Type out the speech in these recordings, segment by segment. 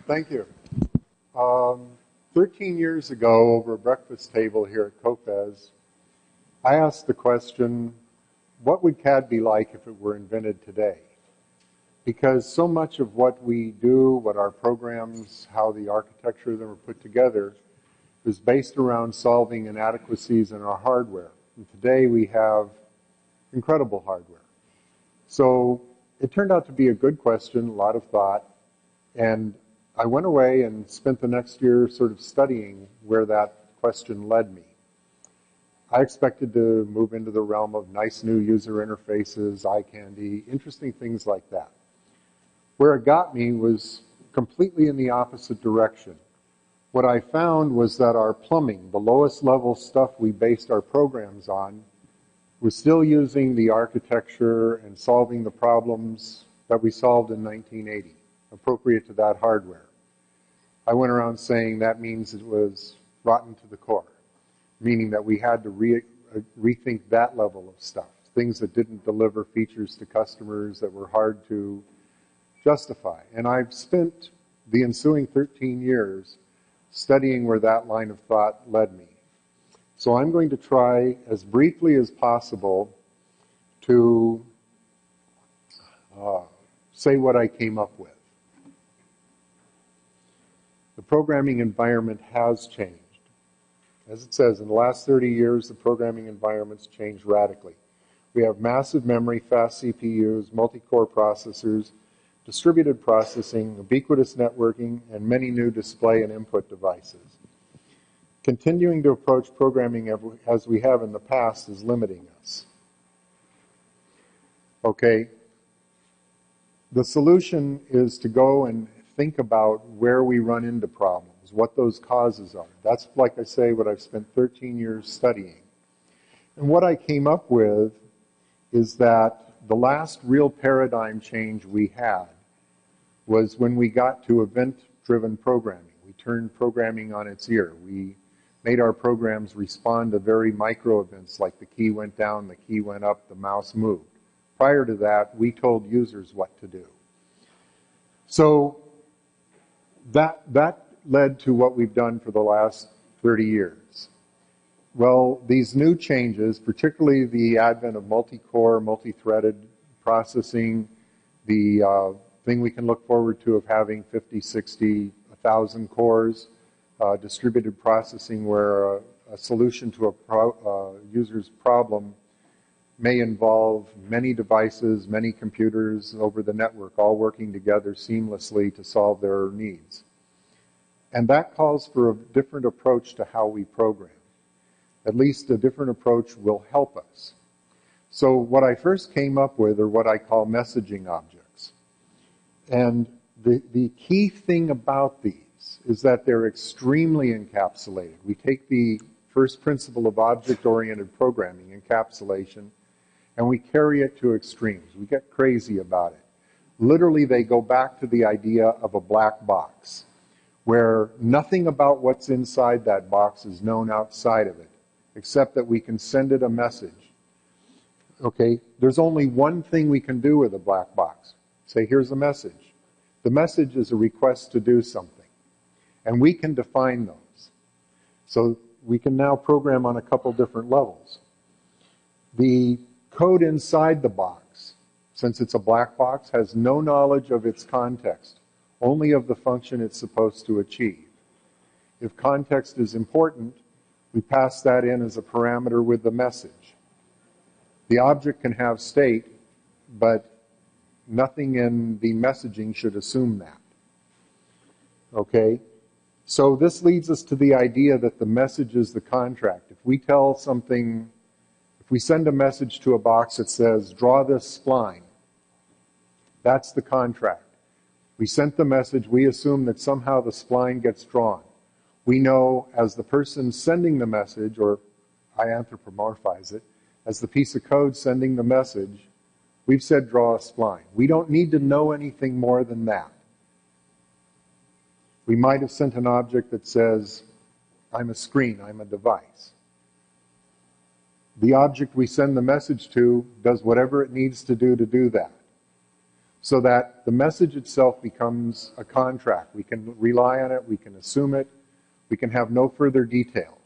Thank you. 13 years ago, over a breakfast table here at Copez, I asked the question, what would CAD be like if it were invented today? Because so much of what we do, what our programs, how the architecture of them are put together, is based around solving inadequacies in our hardware. And today we have incredible hardware. So it turned out to be a good question, a lot of thought, and I went away and spent the next year sort of studying where that question led me. I expected to move into the realm of nice new user interfaces, eye candy, interesting things like that. Where it got me was completely in the opposite direction. What I found was that our plumbing, the lowest level stuff we based our programs on, was still using the architecture and solving the problems that we solved in 1980, appropriate to that hardware. I went around saying that means it was rotten to the core, meaning that we had to rethink that level of stuff, things that didn't deliver features to customers that were hard to justify. And I've spent the ensuing 13 years studying where that line of thought led me. So I'm going to try as briefly as possible to say what I came up with. The programming environment has changed. As it says, in the last 30 years, the programming environment's changed radically. We have massive memory, fast CPUs, multi-core processors, distributed processing, ubiquitous networking, and many new display and input devices. Continuing to approach programming as we have in the past is limiting us. Okay, the solution is to go and think about where we run into problems, what those causes are. That's, like I say, what I've spent 13 years studying. And what I came up with is that the last real paradigm change we had was when we got to event-driven programming. We turned programming on its ear. We made our programs respond to very micro events, like the key went down, the key went up, the mouse moved. Prior to that, we told users what to do. So that led to what we've done for the last 30 years. Well, these new changes, particularly the advent of multi-core, multi-threaded processing, the thing we can look forward to of having 50, 60, 1,000 cores, distributed processing where a solution to a user's problem may involve many devices, many computers over the network, all working together seamlessly to solve their needs. And that calls for a different approach to how we program. At least a different approach will help us. So what I first came up with are what I call messaging objects. And the key thing about these is that they're extremely encapsulated. We take the first principle of object-oriented programming, encapsulation, and we carry it to extremes. We get crazy about it. Literally, they go back to the idea of a black box, where nothing about what's inside that box is known outside of it, except that we can send it a message. Okay, there's only one thing we can do with a black box. Say, here's a message. The message is a request to do something. And we can define those. So we can now program on a couple different levels. The code inside the box, since it's a black box, has no knowledge of its context, only of the function it's supposed to achieve. If context is important, we pass that in as a parameter with the message. The object can have state, but nothing in the messaging should assume that. Okay? So this leads us to the idea that the message is the contract. If we tell something, if we send a message to a box that says, draw this spline, that's the contract. We sent the message, we assume that somehow the spline gets drawn. We know as the person sending the message, or I anthropomorphize it, as the piece of code sending the message, we've said draw a spline. We don't need to know anything more than that. We might have sent an object that says, I'm a screen, I'm a device. The object we send the message to does whatever it needs to do that. so that the message itself becomes a contract. We can rely on it, we can assume it, we can have no further detail.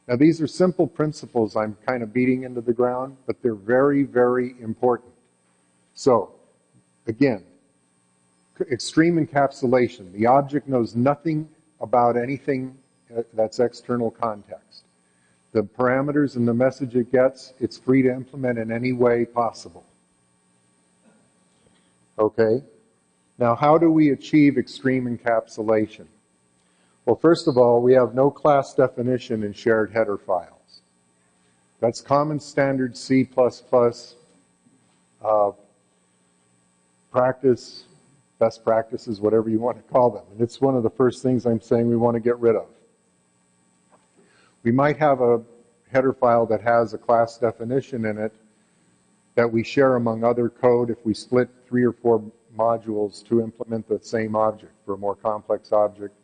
Now these are simple principles I'm kind of beating into the ground, but they're very, very important. So, again, extreme encapsulation. The object knows nothing about anything that's external context. The parameters and the message it gets, it's free to implement in any way possible. Okay? Now, how do we achieve extreme encapsulation? Well, first of all, we have no class definition in shared header files. That's common standard C++ practice, best practices, whatever you want to call them. And it's one of the first things I'm saying we want to get rid of. We might have a header file that has a class definition in it that we share among other code if we split 3 or 4 modules to implement the same object for a more complex object,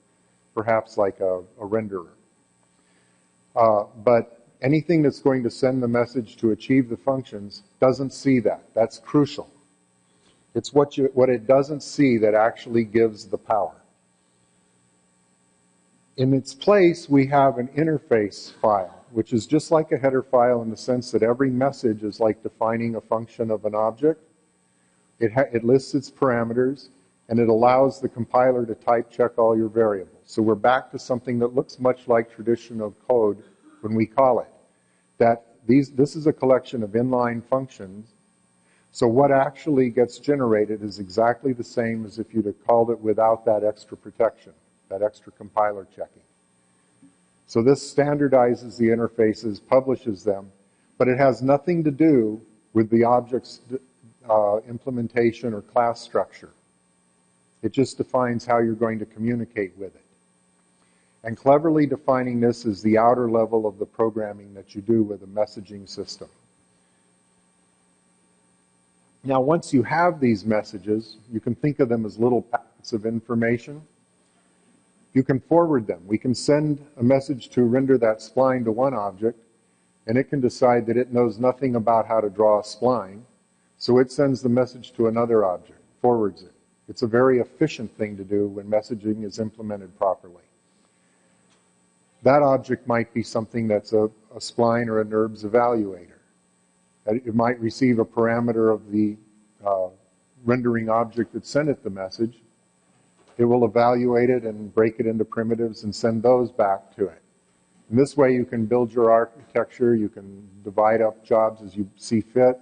perhaps like a renderer. But anything that's going to send the message to achieve the functions doesn't see that. That's crucial. It's what it doesn't see that actually gives the power. In its place, we have an interface file, which is just like a header file in the sense that every message is like defining a function of an object. It lists its parameters, and it allows the compiler to type check all your variables. So we're back to something that looks much like traditional code when we call it. This is a collection of inline functions. So what actually gets generated is exactly the same as if you'd have called it without that extra protection, that extra compiler checking. So this standardizes the interfaces, publishes them, but it has nothing to do with the object's implementation or class structure. It just defines how you're going to communicate with it. And cleverly defining this is the outer level of the programming that you do with a messaging system. Now, once you have these messages, you can think of them as little packets of information. You can forward them. We can send a message to render that spline to one object, and it can decide that it knows nothing about how to draw a spline, so it sends the message to another object, forwards it. It's a very efficient thing to do when messaging is implemented properly. That object might be something that's a spline or a NURBS evaluator. It might receive a parameter of the rendering object that sent it the message. It will evaluate it and break it into primitives and send those back to it. And this way you can build your architecture, you can divide up jobs as you see fit.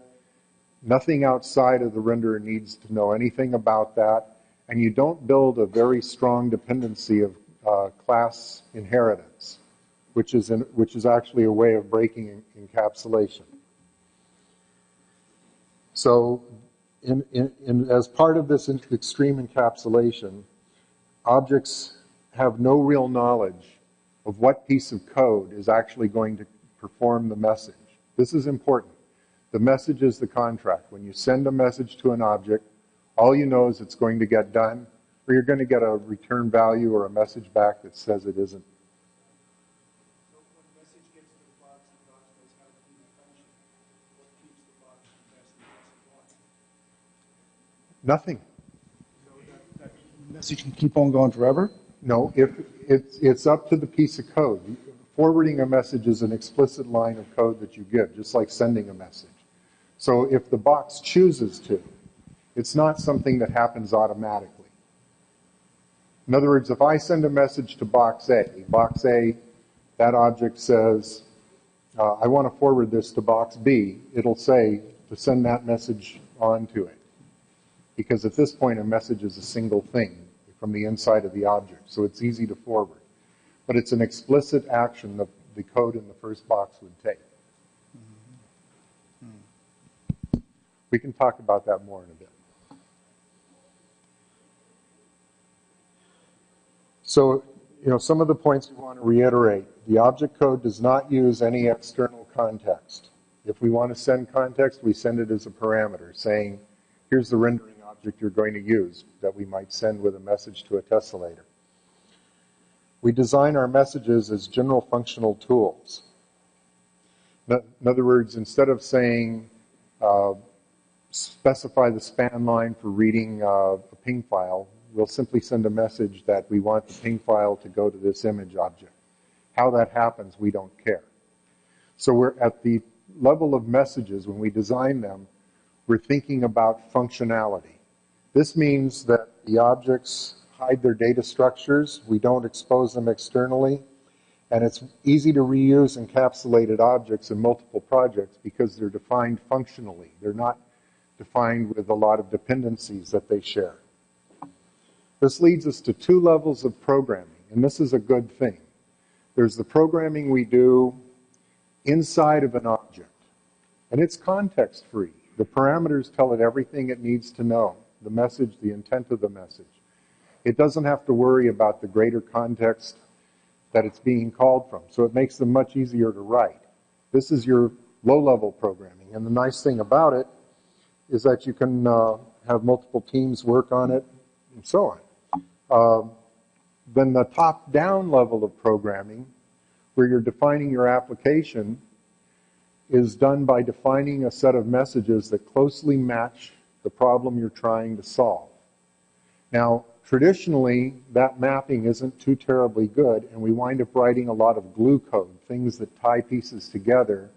Nothing outside of the renderer needs to know anything about that, and you don't build a very strong dependency of class inheritance, which is actually a way of breaking encapsulation. So as part of this extreme encapsulation, objects have no real knowledge of what piece of code is actually going to perform the message. This is important. The message is the contract. When you send a message to an object, all you know is it's going to get done, or you're going to get a return value or a message back that says it isn't. So when the message gets to the box and the box knows how to do the function, what keeps the box from passing the message on? Nothing. So that message can keep on going forever? No, if it's up to the piece of code. Forwarding a message is an explicit line of code that you give, just like sending a message. So if the box chooses to, it's not something that happens automatically. In other words, if I send a message to box A, that object says, I want to forward this to box B, it'll say to send that message on to it. Because at this point, a message is a single thing from the inside of the object, so it's easy to forward. But it's an explicit action that the code in the first box would take. We can talk about that more in a bit. So, some of the points we want to reiterate. The object code does not use any external context. If we want to send context, we send it as a parameter, saying, here's the rendering object you're going to use that we might send with a message to a tessellator. We design our messages as general functional tools. In other words, instead of saying specify the span line for reading a ping file, we'll simply send a message that we want the ping file to go to this image object. How that happens, we don't care. So we're at the level of messages, when we design them, we're thinking about functionality. This means that the objects hide their data structures, we don't expose them externally, and it's easy to reuse encapsulated objects in multiple projects because they're defined functionally. They're not defined with a lot of dependencies that they share. This leads us to two levels of programming, and this is a good thing. There's the programming we do inside of an object, and it's context-free. The parameters tell it everything it needs to know, the message, the intent of the message. It doesn't have to worry about the greater context that it's being called from, so it makes them much easier to write. This is your low-level programming, and the nice thing about it is that you can have multiple teams work on it, and so on. Then the top-down level of programming, where you're defining your application, is done by defining a set of messages that closely match the problem you're trying to solve. Now, traditionally, that mapping isn't too terribly good, and we wind up writing a lot of glue code, things that tie pieces together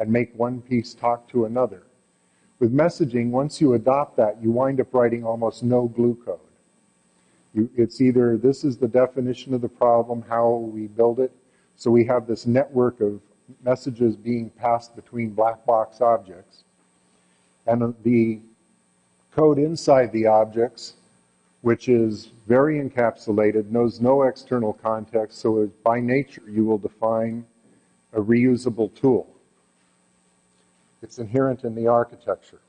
and make one piece talk to another. With messaging, once you adopt that, you wind up writing almost no glue code. It's either this is the definition of the problem, how we build it, so we have this network of messages being passed between black box objects, and the code inside the objects, which is very encapsulated, knows no external context, so by nature you will define a reusable tool. It's inherent in the architecture.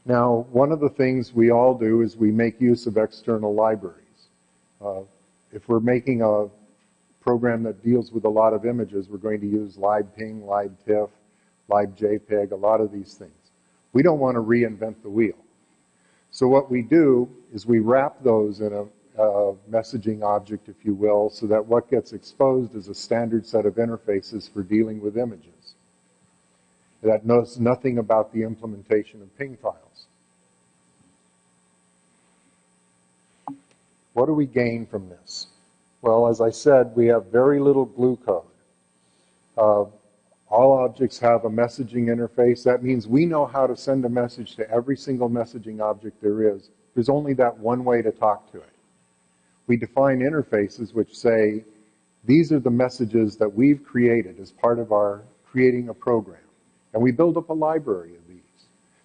Now, one of the things we all do is we make use of external libraries. If we're making a program that deals with a lot of images, we're going to use libping, libtiff, libjpeg, a lot of these things. We don't want to reinvent the wheel. So what we do is we wrap those in a messaging object, if you will, so that what gets exposed is a standard set of interfaces for dealing with images that knows nothing about the implementation of ping files. What do we gain from this? Well, as I said, we have very little glue code. All objects have a messaging interface. That means we know how to send a message to every single messaging object there is. There's only that one way to talk to it. We define interfaces which say, these are the messages that we've created as part of our creating a program. And we build up a library of these,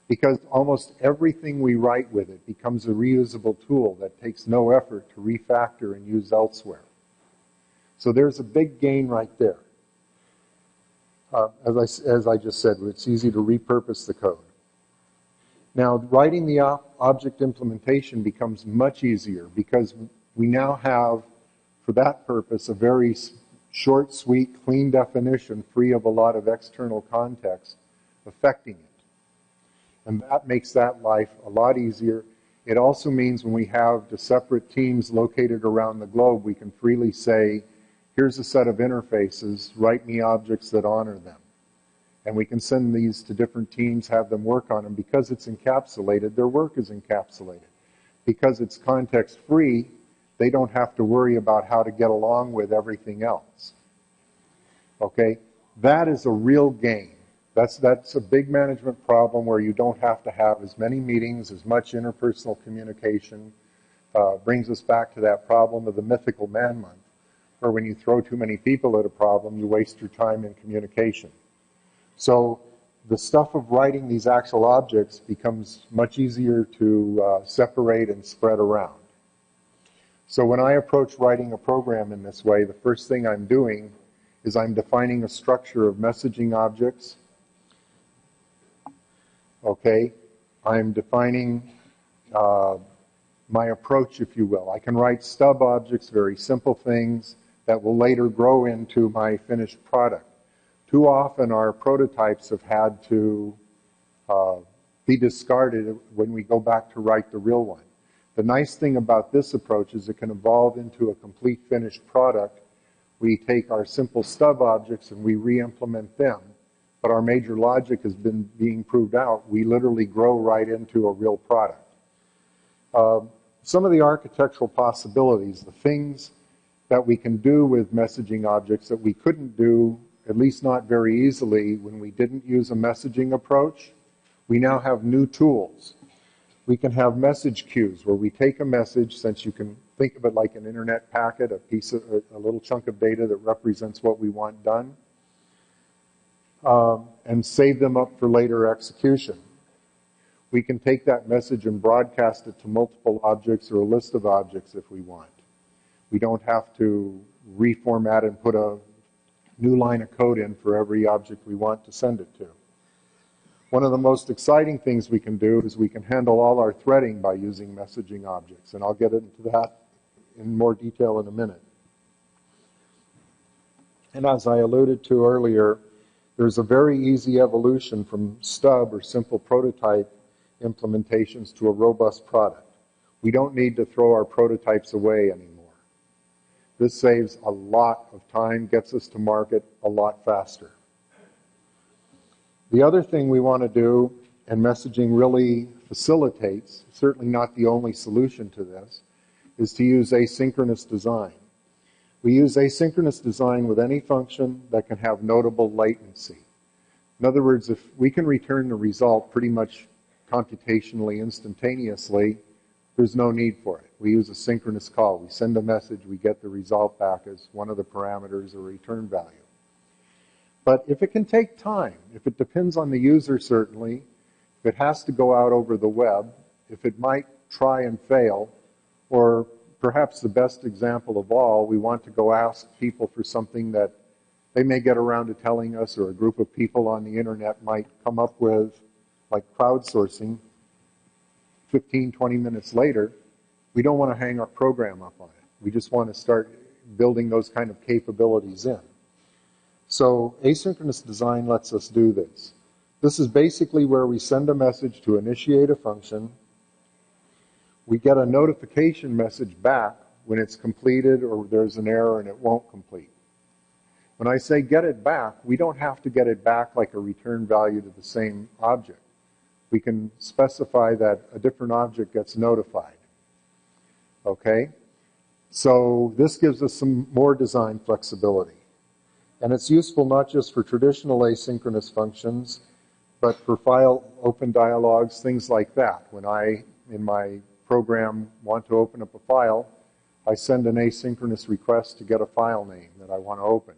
because almost everything we write with it becomes a reusable tool that takes no effort to refactor and use elsewhere. So there's a big gain right there. As I just said, it's easy to repurpose the code. Now, writing the object implementation becomes much easier because we now have, for that purpose, a very short, sweet, clean definition free of a lot of external context affecting it. And that makes that life a lot easier. It also means when we have the separate teams located around the globe, we can freely say, here's a set of interfaces, write me objects that honor them. And we can send these to different teams, have them work on them. Because it's encapsulated, their work is encapsulated. Because it's context-free, they don't have to worry about how to get along with everything else. Okay? That is a real gain. That's a big management problem where you don't have to have as many meetings, as much interpersonal communication. Brings us back to that problem of the mythical man month, where when you throw too many people at a problem, you waste your time in communication. So the stuff of writing these actual objects becomes much easier to separate and spread around. So when I approach writing a program in this way, the first thing I'm doing is I'm defining a structure of messaging objects. Okay, I'm defining my approach, if you will. I can write stub objects, very simple things that will later grow into my finished product. Too often our prototypes have had to be discarded when we go back to write the real one. The nice thing about this approach is it can evolve into a complete finished product. We take our simple stub objects and we re-implement them but our major logic has been being proved out. We literally grow right into a real product. Some of the architectural possibilities, the things that we can do with messaging objects that we couldn't do, at least not very easily, when we didn't use a messaging approach, we now have new tools. We can have message queues where we take a message, since you can think of it like an internet packet, a little chunk of data that represents what we want done, and save them up for later execution. We can take that message and broadcast it to multiple objects or a list of objects if we want. We don't have to reformat and put a new line of code in for every object we want to send it to. One of the most exciting things we can do is we can handle all our threading by using messaging objects, and I'll get into that in more detail in a minute. And as I alluded to earlier, there's a very easy evolution from stub or simple prototype implementations to a robust product. We don't need to throw our prototypes away anymore. This saves a lot of time, gets us to market a lot faster. The other thing we want to do, and messaging really facilitates, certainly not the only solution to this, is to use asynchronous design. We use asynchronous design with any function that can have notable latency. In other words, if we can return the result pretty much computationally, instantaneously, there's no need for it. We use a synchronous call. We send a message, we get the result back as one of the parameters or return value. But if it can take time, if it depends on the user certainly, if it has to go out over the web, if it might try and fail, or perhaps the best example of all, we want to go ask people for something that they may get around to telling us, or a group of people on the internet might come up with, like crowdsourcing, 15, 20 minutes later, we don't want to hang our program up on it. We just want to start building those kind of capabilities in. So asynchronous design lets us do this. This is basically where we send a message to initiate a function. We get a notification message back when it's completed or there's an error and it won't complete. When I say get it back, we don't have to get it back like a return value to the same object. We can specify that a different object gets notified. Okay? So this gives us some more design flexibility. And it's useful not just for traditional asynchronous functions, but for file open dialogues, things like that. When I, in my program, want to open up a file, I send an asynchronous request to get a file name that I want to open.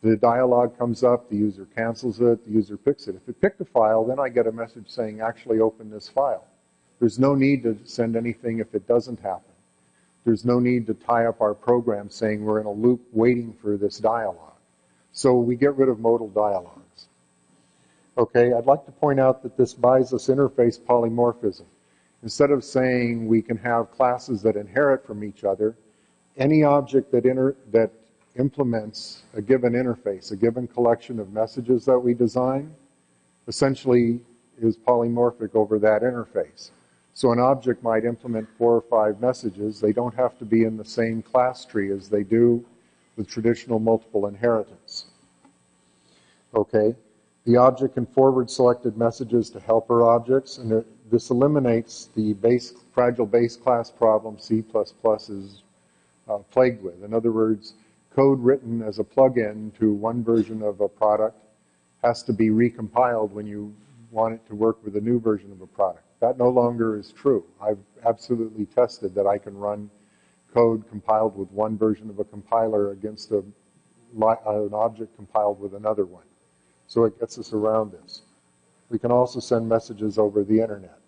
The dialog comes up, the user cancels it, the user picks it. If it picked a file, then I get a message saying, actually open this file. There's no need to send anything if it doesn't happen. There's no need to tie up our program saying we're in a loop waiting for this dialog. So we get rid of modal dialogues. Okay, I'd like to point out that this buys us interface polymorphism. Instead of saying we can have classes that inherit from each other, any object that implements a given interface, a given collection of messages that we design, essentially is polymorphic over that interface. So an object might implement 4 or 5 messages. They don't have to be in the same class tree as they do with traditional multiple inheritance. Okay, the object can forward selected messages to helper objects, and this eliminates the fragile base class problem C++ is plagued with. In other words, code written as a plug-in to one version of a product has to be recompiled when you want it to work with a new version of a product. That no longer is true. I've absolutely tested that I can run code compiled with one version of a compiler against an object compiled with another one. So it gets us around this. We can also send messages over the internet.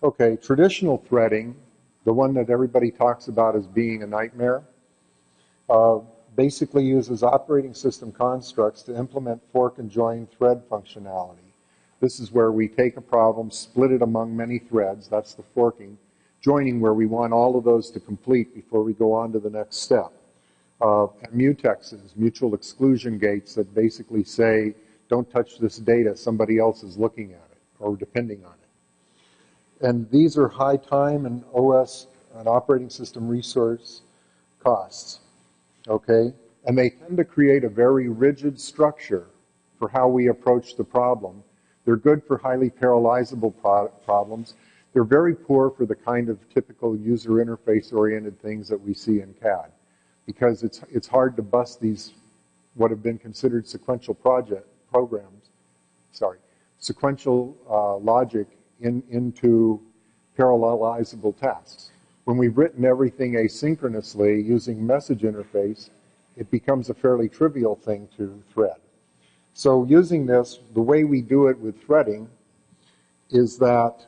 Okay, traditional threading, the one that everybody talks about as being a nightmare, basically uses operating system constructs to implement fork and join thread functionality. This is where we take a problem, split it among many threads, that's the forking, joining where we want all of those to complete before we go on to the next step. And mutexes, mutual exclusion gates that basically say, don't touch this data, somebody else is looking at it or depending on it. And these are high time and OS and operating system resource costs, okay? And they tend to create a very rigid structure for how we approach the problem. They're good for highly parallelizable problems. They're very poor for the kind of typical user interface-oriented things that we see in CAD, because it's hard to bust these what have been considered sequential sequential logic into parallelizable tasks. When we've written everything asynchronously using message interface, it becomes a fairly trivial thing to thread. So using this, the way we do it with threading is that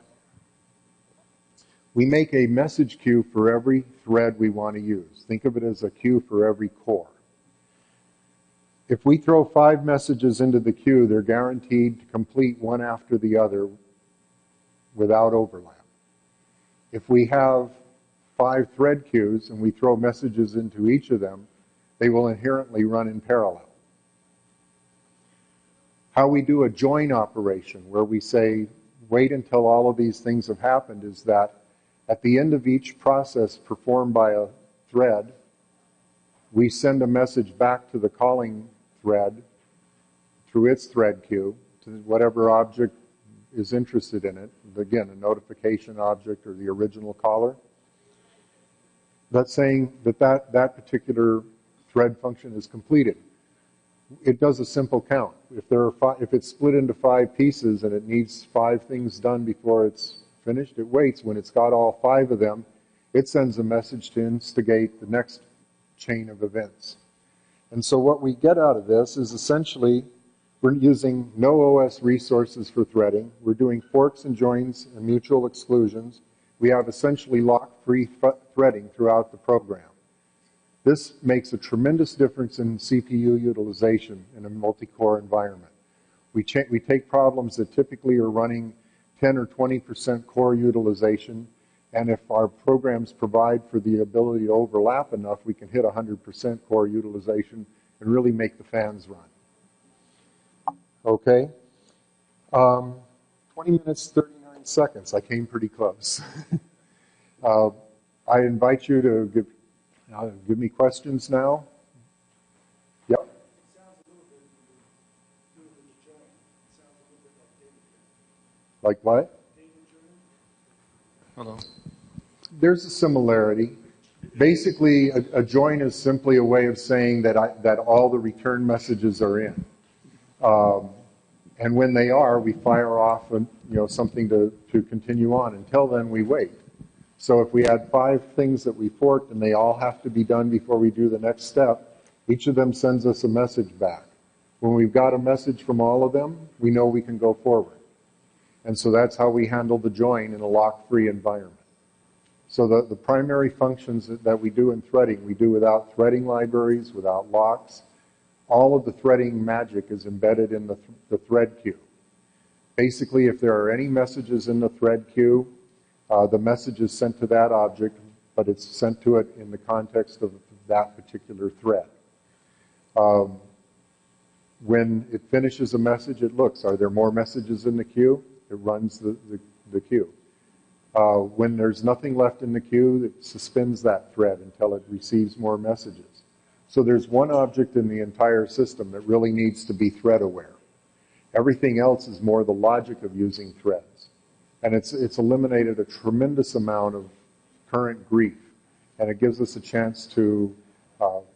we make a message queue for every thread we want to use. Think of it as a queue for every core. If we throw 5 messages into the queue, they're guaranteed to complete one after the other without overlap. If we have 5 thread queues and we throw messages into each of them, they will inherently run in parallel. How we do a join operation, where we say, wait until all of these things have happened, is that at the end of each process performed by a thread, we send a message back to the calling thread through its thread queue to whatever object is interested in it. Again, a notification object or the original caller. That's saying that particular thread function is completed. It does a simple count. If it's split into 5 pieces and it needs 5 things done before it's finished, it waits. When it's got all 5 of them, it sends a message to instigate the next chain of events. And so what we get out of this is essentially we're using no OS resources for threading. We're doing forks and joins and mutual exclusions. We have essentially lock-free threading throughout the program. This makes a tremendous difference in CPU utilization in a multi-core environment. We take problems that typically are running 10 or 20% core utilization, and if our programs provide for the ability to overlap enough, we can hit 100% core utilization and really make the fans run. Okay? 20 minutes, 39 seconds. I came pretty close. I invite you to give me questions now. Yep. It sounds a little bit join. It sounds a little bit like data. Like what? Data join. Hello. There's a similarity. Basically, a join is simply a way of saying that all the return messages are in. And when they are, we fire off something to continue on. Until then, we wait. So if we had 5 things that we forked and they all have to be done before we do the next step, each of them sends us a message back. When we've got a message from all of them, we know we can go forward. And so that's how we handle the join in a lock-free environment. So the primary functions that we do in threading, we do without threading libraries, without locks. All of the threading magic is embedded in the thread queue. Basically, if there are any messages in the thread queue, the message is sent to that object, but it's sent to it in the context of that particular thread. When it finishes a message, it looks, are there more messages in the queue? It runs the queue. When there's nothing left in the queue, it suspends that thread until it receives more messages. So there's one object in the entire system that really needs to be thread aware. Everything else is more the logic of using threads. And it's eliminated a tremendous amount of current grief. And it gives us a chance to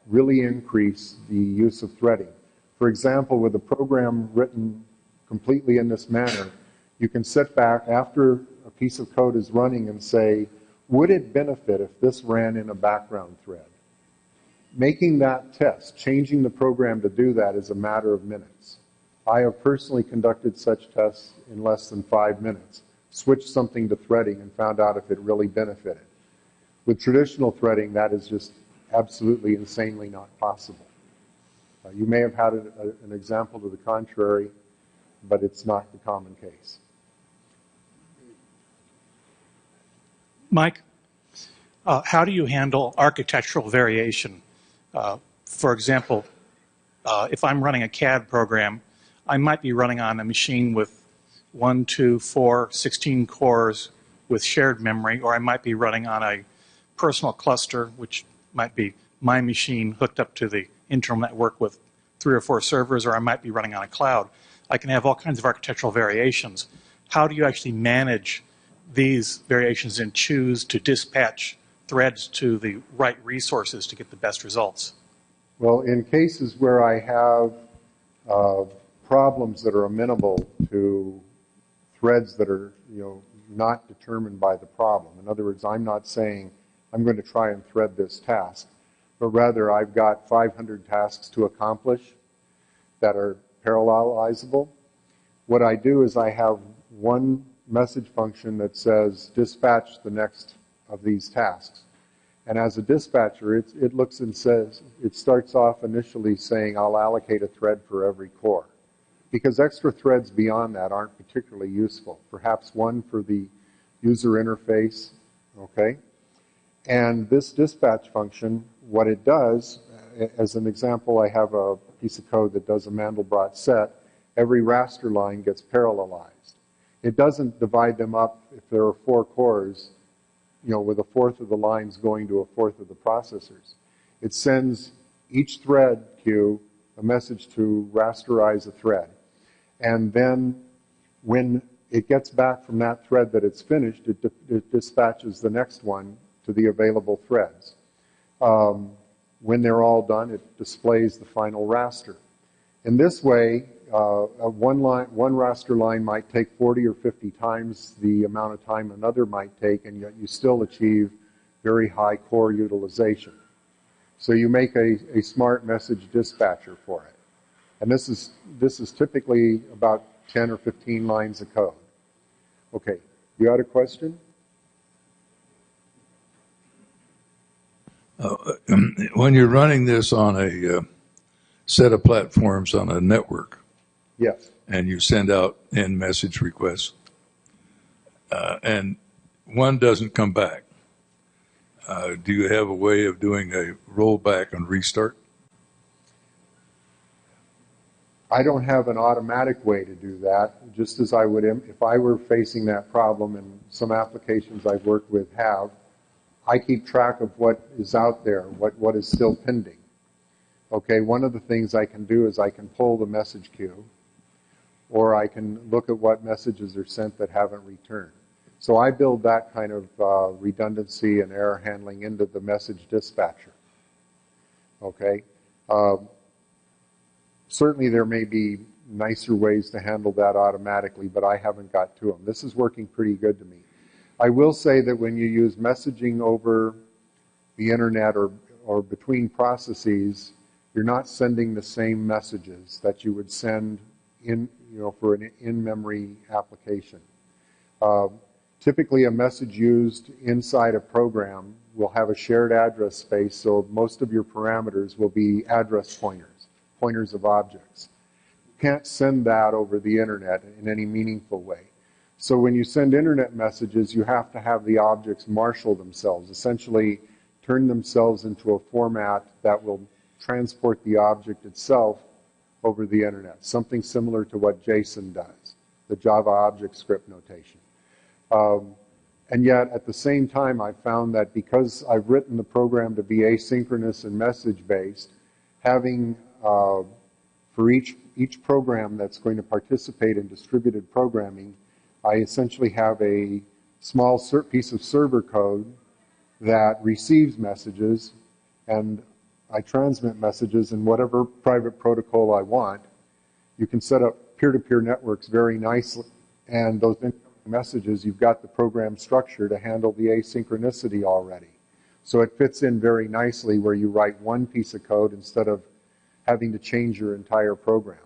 really increase the use of threading. For example, with a program written completely in this manner, you can sit back after a piece of code is running and say, would it benefit if this ran in a background thread? Making that test, changing the program to do that, is a matter of minutes. I have personally conducted such tests in less than 5 minutes, switched something to threading and found out if it really benefited. With traditional threading, that is just absolutely insanely not possible. You may have had an example to the contrary, but it's not the common case. Mike, how do you handle architectural variation? For example, if I'm running a CAD program, I might be running on a machine with 1, 2, 4, 16 cores with shared memory, or I might be running on a personal cluster, which might be my machine hooked up to the internal network with 3 or 4 servers, or I might be running on a cloud. I can have all kinds of architectural variations. How do you actually manage these variations and choose to dispatch threads to the right resources to get the best results? Well, in cases where I have problems that are amenable to threads that are, not determined by the problem. In other words, I'm not saying I'm going to try and thread this task, but rather I've got 500 tasks to accomplish that are parallelizable. What I do is I have one message function that says dispatch the next of these tasks. And as a dispatcher, it looks and says, it starts off initially saying I'll allocate a thread for every core. Because extra threads beyond that aren't particularly useful. Perhaps one for the user interface, okay? And this dispatch function, what it does, as an example, I have a piece of code that does a Mandelbrot set. Every raster line gets parallelized. It doesn't divide them up if there are 4 cores, with a fourth of the lines going to a fourth of the processors. It sends each thread queue a message to rasterize a thread. And then when it gets back from that thread that it's finished, it dispatches the next one to the available threads. When they're all done, it displays the final raster. In this way, one raster line might take 40 or 50 times the amount of time another might take, and yet you still achieve very high core utilization. So you make a smart message dispatcher for it. And this is typically about 10 or 15 lines of code. Okay, you had a question? When you're running this on a set of platforms on a network, Yes. and you send out end message requests, and one doesn't come back, do you have a way of doing a rollback and restart? I don't have an automatic way to do that, just as I would if I were facing that problem, and some applications I've worked with have. I keep track of what is out there, what is still pending. Okay, one of the things I can do is I can pull the message queue, or I can look at what messages are sent that haven't returned. So I build that kind of redundancy and error handling into the message dispatcher. Okay. Certainly there may be nicer ways to handle that automatically, but I haven't got to them. This is working pretty good to me. I will say that when you use messaging over the internet or between processes, you're not sending the same messages that you would send for an in-memory application. Typically a message used inside a program will have a shared address space, so most of your parameters will be address pointers of objects. You can't send that over the internet in any meaningful way. So when you send internet messages, you have to have the objects marshal themselves, essentially turn themselves into a format that will transport the object itself over the internet, something similar to what JSON does, the Java object script notation. And yet, at the same time, I found that because I've written the program to be asynchronous and message-based, having for each program that's going to participate in distributed programming, I essentially have a small piece of server code that receives messages, and I transmit messages in whatever private protocol I want. You can set up peer-to-peer networks very nicely, and those incoming messages, you've got the program structure to handle the asynchronicity already. So it fits in very nicely where you write one piece of code instead of having to change your entire program.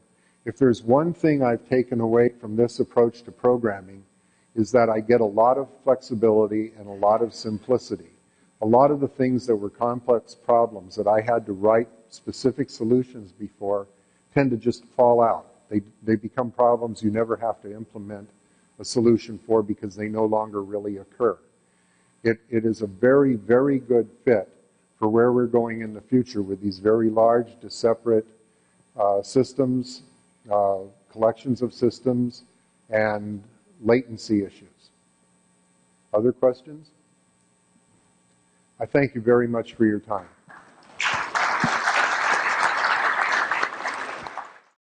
If there's one thing I've taken away from this approach to programming, is that I get a lot of flexibility and a lot of simplicity. A lot of the things that were complex problems that I had to write specific solutions before tend to just fall out. They become problems you never have to implement a solution for because they no longer really occur. It is a very, very good fit for where we're going in the future with these very large, separate systems, collections of systems, and latency issues. Other questions? I thank you very much for your time.